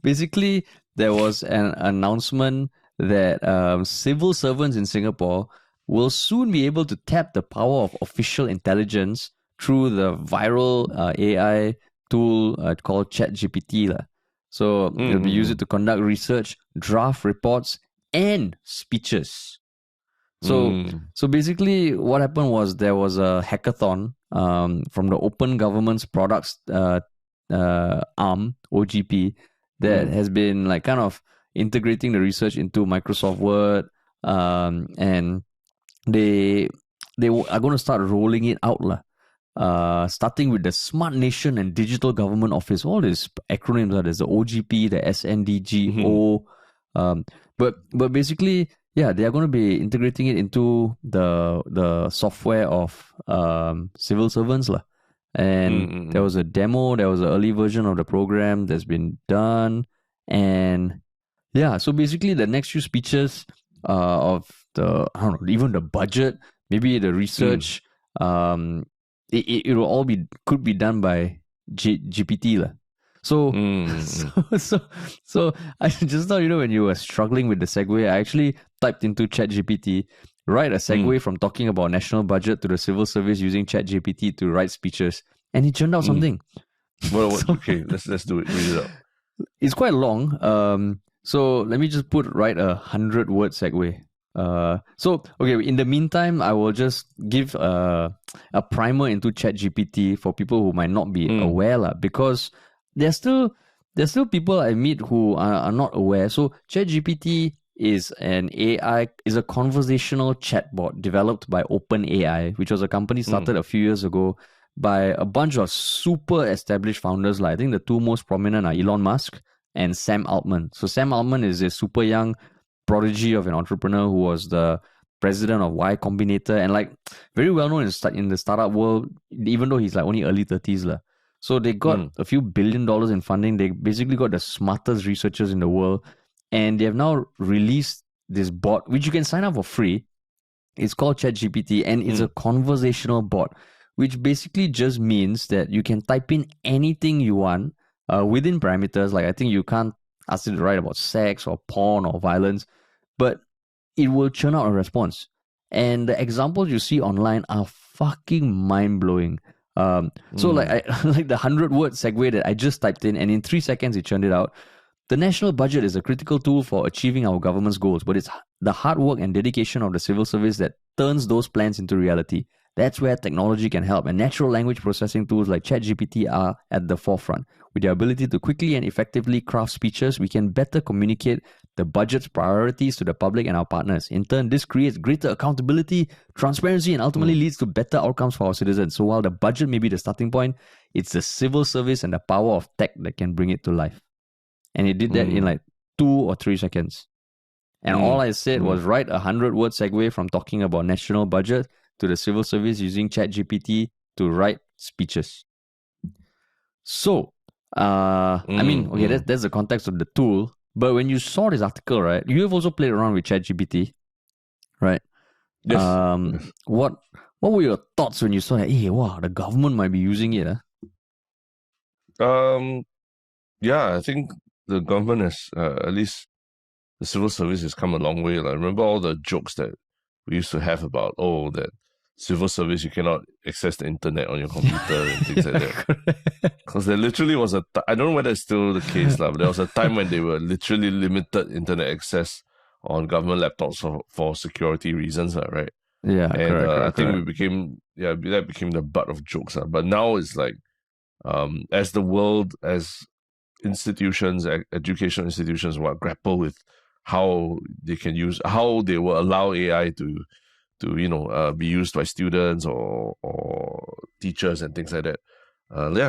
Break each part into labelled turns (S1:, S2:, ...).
S1: basically, there was an announcement that civil servants in Singapore will soon be able to tap the power of official intelligence through the viral AI tool called Chatgpt. So they'll be used to conduct research, draft reports, and speeches. So, so basically, what happened was there was a hackathon from the Open Government's Products arm, OGP, that has been like kind of integrating the research into Microsoft Word, and they are going to start rolling it out lah. Starting with the Smart Nation and Digital Government Office. All these acronyms, there's the OGP, the SNDGO. But basically, yeah, they are going to be integrating it into the software of civil servants lah. And there was a demo, there was an early version of the program that's been done, and yeah, so basically the next few speeches of the, I don't know, even the budget, maybe the research, it will all could be done by GPT lah. So, so I just thought, when you were struggling with the segue, I actually typed into ChatGPT, write a segue from talking about national budget to the civil service using ChatGPT to write speeches, and it turned out something.
S2: Well, okay, let's do it. Read it out.
S1: It's quite long. So let me just write 100-word segue. So okay, in the meantime, I will just give a primer into ChatGPT for people who might not be aware lah, because there's still people I meet who are not aware. So ChatGPT is a conversational chatbot developed by OpenAI, which was a company started a few years ago by a bunch of super established founders. Like I think the two most prominent are Elon Musk and Sam Altman. So Sam Altman is a super young prodigy of an entrepreneur who was the president of Y Combinator and like very well known in the startup world, even though he's like only early 30s lah. So they got a few $1 billion in funding. They basically got the smartest researchers in the world, and they have now released this bot which you can sign up for free. It's called ChatGPT, and it's a conversational bot, which basically just means that you can type in anything you want within parameters. Like I think you can't ask it to write about sex or porn or violence, but it will churn out a response. And the examples you see online are fucking mind-blowing. So like like the 100-word segue that I just typed in, and in 3 seconds it churned it out. The national budget is a critical tool for achieving our government's goals, but it's the hard work and dedication of the civil service that turns those plans into reality. That's where technology can help, and natural language processing tools like ChatGPT are at the forefront. With the ability to quickly and effectively craft speeches, we can better communicate the budget's priorities to the public and our partners. In turn, this creates greater accountability, transparency, and ultimately leads to better outcomes for our citizens. So while the budget may be the starting point, it's the civil service and the power of tech that can bring it to life. And it did that in like 2 or 3 seconds. And all I said was write a 100-word segue from talking about national budget to the civil service using ChatGPT to write speeches. So, I mean, okay, that's the context of the tool. But when you saw this article, right, you have also played around with ChatGPT, right?
S2: Yes.
S1: What were your thoughts when you saw that? Hey, wow, the government might be using it.
S2: Yeah, I think the government has, at least the civil service has come a long way. Like, remember all the jokes that we used to have about, that civil service, you cannot access the internet on your computer and things like that. Because there literally was I don't know whether it's still the case, but there was a time when they were literally limited internet access on government laptops for security reasons, right?
S1: Yeah,
S2: and
S1: correct,
S2: I think that became the butt of jokes. But now it's like, as the world, as institutions, educational institutions grapple with how they will allow AI to be used by students or teachers and things like that.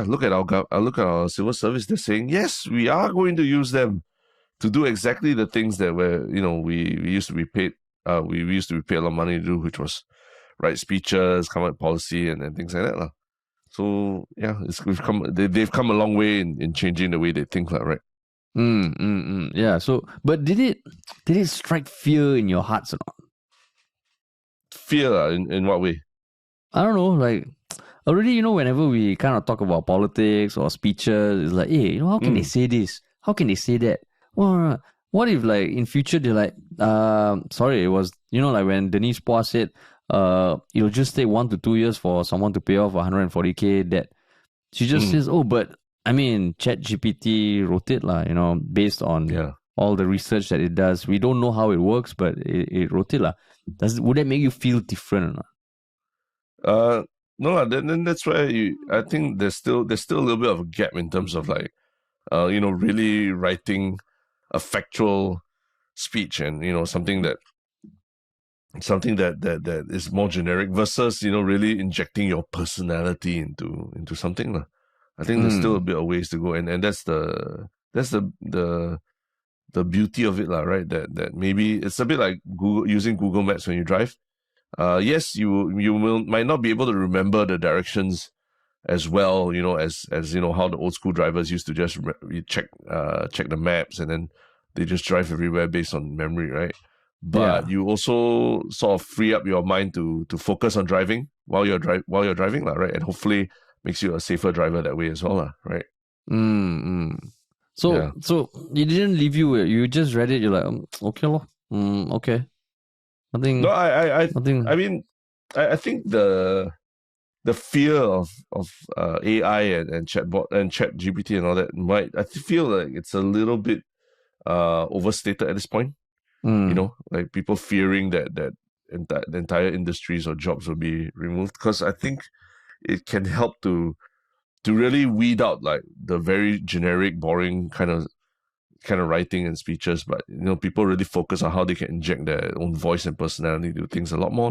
S2: Look at our civil service. They're saying, yes, we are going to use them to do exactly the things that we used to be paid. We used to be paid a lot of money to do, which was write speeches, come up with policy and things like that lah. So yeah, they've come a long way in changing the way they think, right?
S1: Yeah. So, but did it strike fear in your hearts or not?
S2: Fear in what way?
S1: I don't know. Like already, whenever we kind of talk about politics or speeches, it's like, hey, how can they say this? how can they say that? Well, what if like in future they're like, sorry, it was, like when Denise Poir said, it'll just take 1 to 2 years for someone to pay off 140K debt. She just
S2: Mm,
S1: says, oh, but I mean, ChatGPT wrote it, lah, based on
S2: yeah.
S1: all the research that it does. We don't know how it works, but it wrote it, lah. Would that make you feel different or not?
S2: Uh, no, then that's why I think there's still a little bit of a gap in terms of like, really writing a factual speech and something that is more generic versus really injecting your personality into something lah. I think there's still a bit of ways to go, and that's the beauty of it lah, right? That maybe it's a bit like using Google Maps when you drive. Yes, might not be able to remember the directions as well, as how the old school drivers used to just check the maps and then they just drive everywhere based on memory, right? But
S1: Yeah.
S2: you also sort of free up your mind to focus on driving while you're driving, lah, right? And hopefully makes you a safer driver that way as well, lah, right?
S1: Mm.
S2: Yeah.
S1: So it didn't leave you. You just read it. You're like, okay, lor. Okay.
S2: No,
S1: Nothing.
S2: I
S1: Nothing.
S2: mean, I think the fear of AI and chatbot and chat GPT and all that I feel like it's a little bit overstated at this point. Like people fearing that the entire industries or jobs will be removed, because I think it can help to really weed out like the very generic, boring kind of writing and speeches, but people really focus on how they can inject their own voice and personality to things a lot more